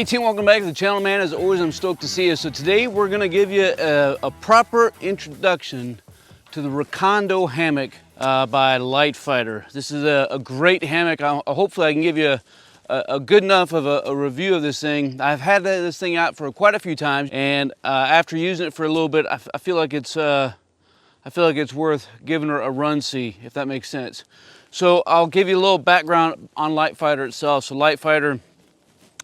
Hey team, welcome back to the channel, man. As always, I'm stoked to see you. So today we're gonna give you a proper introduction to the Recondo hammock by LiteFighter. This is a great hammock. Hopefully I can give you a good enough of a review of this thing. I've had this thing out for quite a few times, and after using it for a little bit, I feel like it's worth giving her a run-see, if that makes sense. So I'll give you a little background on LiteFighter itself. So LiteFighter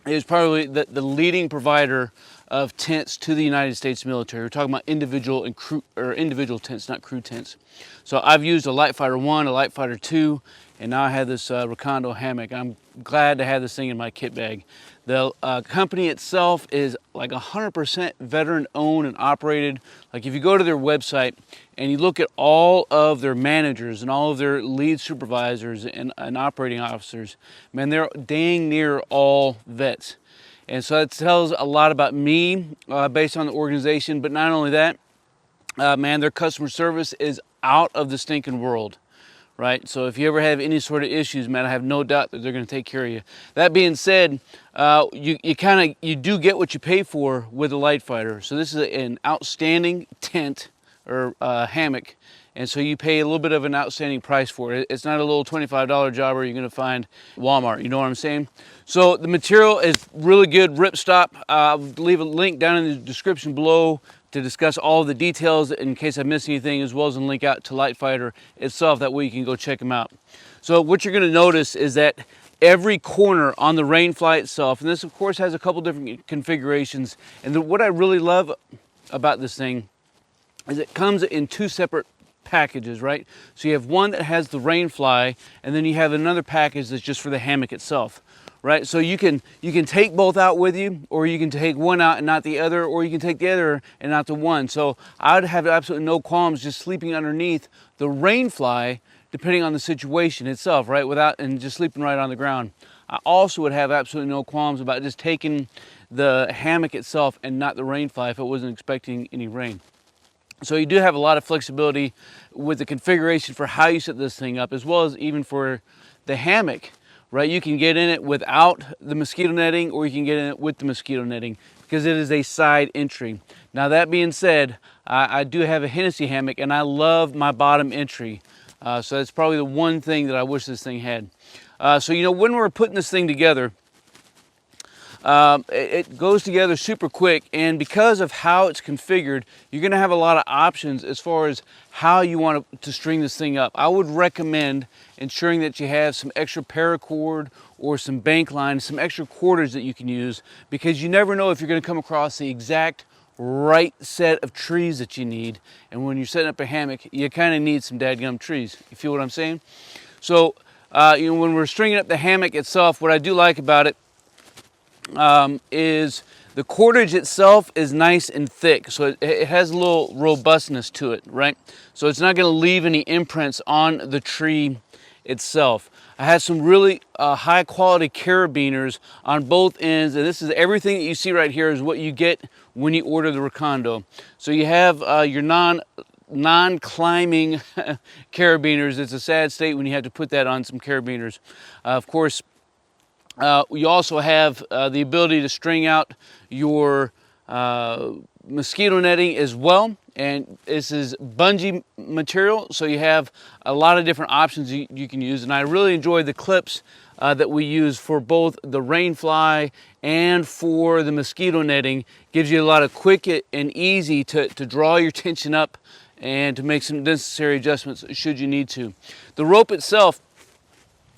is probably the leading provider of tents to the United States military. We're talking about individual and crew, or individual tents, not crew tents. So I've used a LiteFighter 1, a LiteFighter 2, and now I have this Recondo hammock. I'm glad to have this thing in my kit bag. The company itself is like 100% veteran owned and operated. Like if you go to their website and you look at all of their managers and all of their lead supervisors and operating officers, man, they're dang near all vets. And so that tells a lot about me based on the organization. But not only that, man, their customer service is out of the stinking world. Right? So if you ever have any sort of issues, man, I have no doubt that they're going to take care of you. That being said, you do get what you pay for with the LiteFighter. So this is an outstanding tent or hammock, and so you pay a little bit of an outstanding price for it. It's not a little $25 jobber you're going to find at Walmart. You know what I'm saying? So the material is really good. Ripstop. I'll leave a link down in the description below to discuss all of the details in case I missed anything, as well as a link out to LiteFighter itself. That way you can go check them out. So what you're going to notice is that every corner on the Rainfly itself, and this of course has a couple different configurations, and what I really love about this thing is it comes in two separate packages, right? So you have one that has the Rainfly, and then you have another package that's just for the hammock itself. Right, so you can take both out with you, or you can take one out and not the other, or you can take the other and not the one. So I would have absolutely no qualms just sleeping underneath the Rainfly, depending on the situation itself, right? And just sleeping right on the ground. I also would have absolutely no qualms about just taking the hammock itself and not the Rainfly if I wasn't expecting any rain. So you do have a lot of flexibility with the configuration for how you set this thing up, as well as even for the hammock. Right, you can get in it without the mosquito netting, or you can get in it with the mosquito netting, because it is a side entry. Now that being said, I do have a Hennessy hammock, and I love my bottom entry. So that's probably the one thing that I wish this thing had. So you know, when we're putting this thing together, it goes together super quick, and because of how it's configured, you're going to have a lot of options as far as how you want to string this thing up. I would recommend ensuring that you have some extra paracord or some bank line, some extra quarters that you can use, because you never know if you're going to come across the exact right set of trees that you need. And when you're setting up a hammock, you kind of need some dadgum trees. You feel what I'm saying? So you know, when we're stringing up the hammock itself, what I do like about it is the cordage itself is nice and thick, so it has a little robustness to it, right? So it's not going to leave any imprints on the tree itself. I have some really high quality carabiners on both ends, and this is everything that you see right here is what you get when you order the Recondo. So you have your non-climbing carabiners. It's a sad state when you have to put that on some carabiners. Of course, you also have the ability to string out your mosquito netting as well, and this is bungee material, so you have a lot of different options you can use. And I really enjoy the clips that we use for both the Rainfly and for the mosquito netting. Gives you a lot of quick and easy to draw your tension up and to make some necessary adjustments should you need to. The rope itself,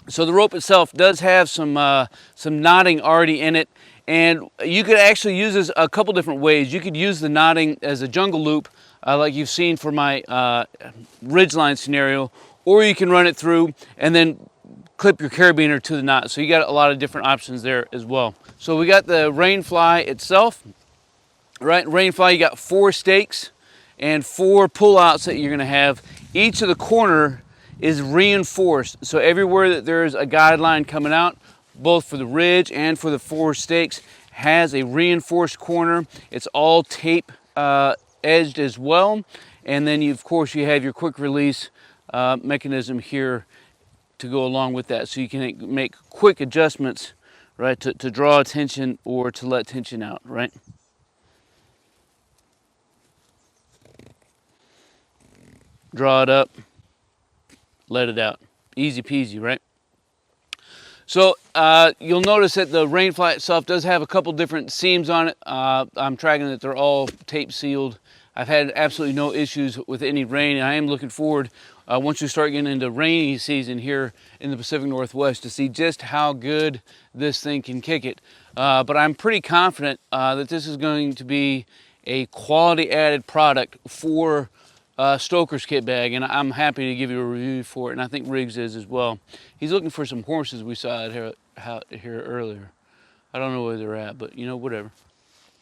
so the rope itself does have some knotting already in it, and you could actually use this a couple different ways. You could use the knotting as a jungle loop, like you've seen for my ridgeline scenario, or you can run it through and then clip your carabiner to the knot. So you got a lot of different options there as well. So we got the Rainfly itself, right? Rainfly, you got 4 stakes and 4 pullouts that you're gonna have. Each of the corner is reinforced, so everywhere that there's a guideline coming out, both for the ridge and for the 4 stakes, has a reinforced corner. It's all tape edged as well, and then of course you have your quick release mechanism here to go along with that, so you can make quick adjustments right? To draw attention or to let tension out, right? Draw it up, let it out. Easy peasy, right? So you'll notice that the rain fly itself does have a couple different seams on it. I'm tracking that they're all tape sealed. I've had absolutely no issues with any rain, and I am looking forward, once you start getting into rainy season here in the Pacific Northwest, to see just how good this thing can kick it. But I'm pretty confident that this is going to be a quality added product for Stoker's kit bag, and I'm happy to give you a review for it, and I think Riggs is as well. He's looking for some horses we saw out here earlier. I don't know where they're at, but you know, whatever.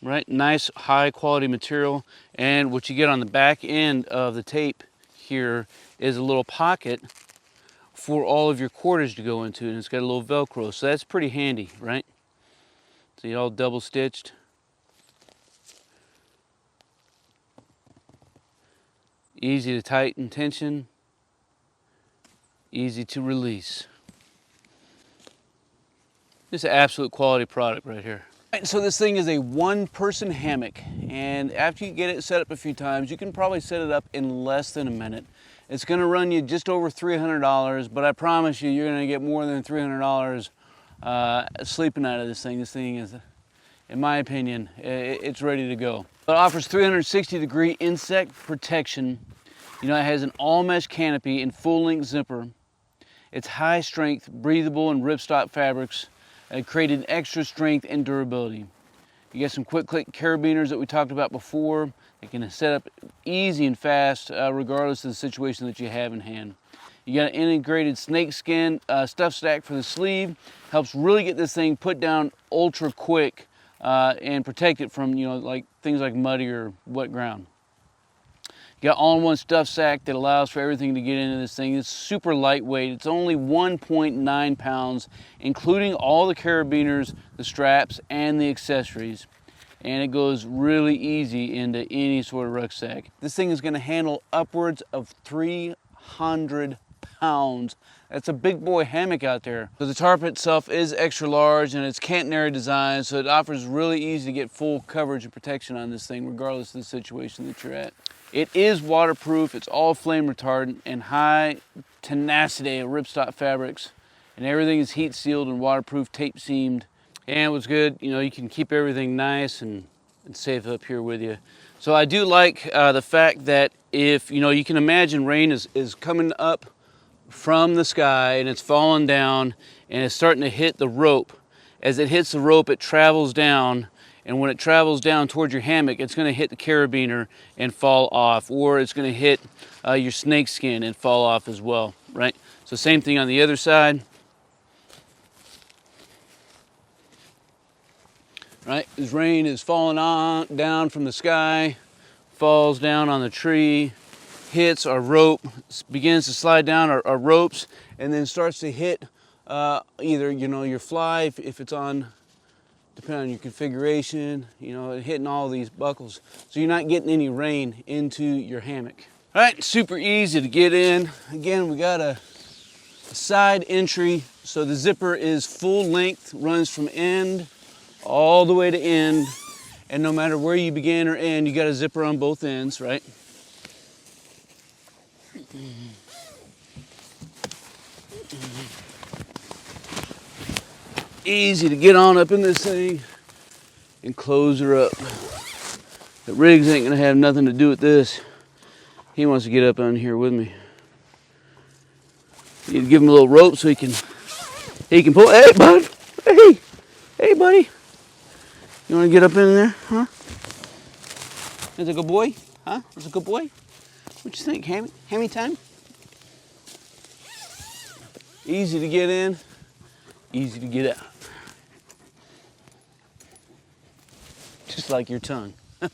Right, nice high quality material, and what you get on the back end of the tape here is a little pocket for all of your cordage to go into, and it's got a little Velcro, so that's pretty handy, right? See, all double stitched. Easy to tighten tension, easy to release. This is an absolute quality product right here. Right, so this thing is a one-person hammock, and after you get it set up a few times, you can probably set it up in less than a minute. It's going to run you just over $300, but I promise you, you're going to get more than $300 sleeping out of this thing. This thing is, in my opinion, it's ready to go. It offers 360-degree insect protection. You know, it has an all-mesh canopy and full-length zipper. It's high-strength, breathable, and Ripstop fabrics. Created extra strength and durability. You get some quick-click carabiners that we talked about before. They can set up easy and fast, regardless of the situation that you have in hand. You got an integrated snakeskin stuff stack for the sleeve. Helps really get this thing put down ultra quick and protect it from, you know, like things like muddy or wet ground. You got all-in-one stuff sack that allows for everything to get into this thing. It's super lightweight. It's only 1.9 pounds, including all the carabiners, the straps, and the accessories. And it goes really easy into any sort of rucksack. This thing is going to handle upwards of 300 pounds. That's a big boy hammock out there. So the tarp itself is extra large, and it's catenary design, so it offers really easy to get full coverage and protection on this thing, regardless of the situation that you're at. It is waterproof, it's all flame retardant, and high tenacity of Ripstop fabrics, and everything is heat sealed and waterproof, tape seamed. And what's good, you know, you can keep everything nice and safe up here with you. So I do like the fact that if, you know, you can imagine rain is coming up from the sky and it's falling down and it's starting to hit the rope. As it hits the rope, it travels down, and when it travels down towards your hammock, it's going to hit the carabiner and fall off, or it's going to hit your snakeskin and fall off as well, right? So same thing on the other side. Right, as rain is falling down from the sky, falls down on the tree, hits our rope, begins to slide down our ropes, and then starts to hit either, you know, your fly if it's on, depending on your configuration, you know, hitting all these buckles. So you're not getting any rain into your hammock. All right, super easy to get in. Again, we got a side entry, so the zipper is full length, runs from end all the way to end, and no matter where you begin or end, you got a zipper on both ends, right? Easy to get on up in this thing and close her up. The Riggs ain't gonna have nothing to do with this. He wants to get up on here with me. You need to give him a little rope so he can pull. Hey, bud. Hey, buddy. You want to get up in there, huh? Is it a good boy? Huh? Is it a good boy? What you think, Hammy? Hammy time? Easy to get in, easy to get out. Just like your tongue. Hey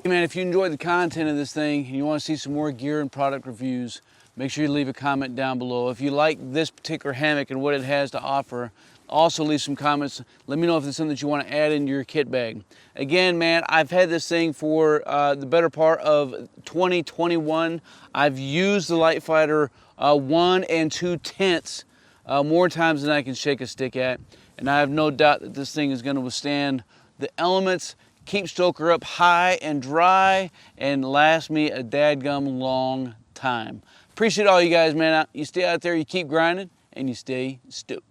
man, if you enjoyed the content of this thing and you want to see some more gear and product reviews, make sure you leave a comment down below. If you like this particular hammock and what it has to offer, also leave some comments. Let me know if there's something that you want to add into your kit bag. Again, man, I've had this thing for the better part of 2021. I've used the LiteFighter 1 2/10 more times than I can shake a stick at. And I have no doubt that this thing is going to withstand the elements, keep Stoker up high and dry, and last me a dadgum long time. Appreciate all you guys, man. You stay out there, you keep grinding, and you stay stoked.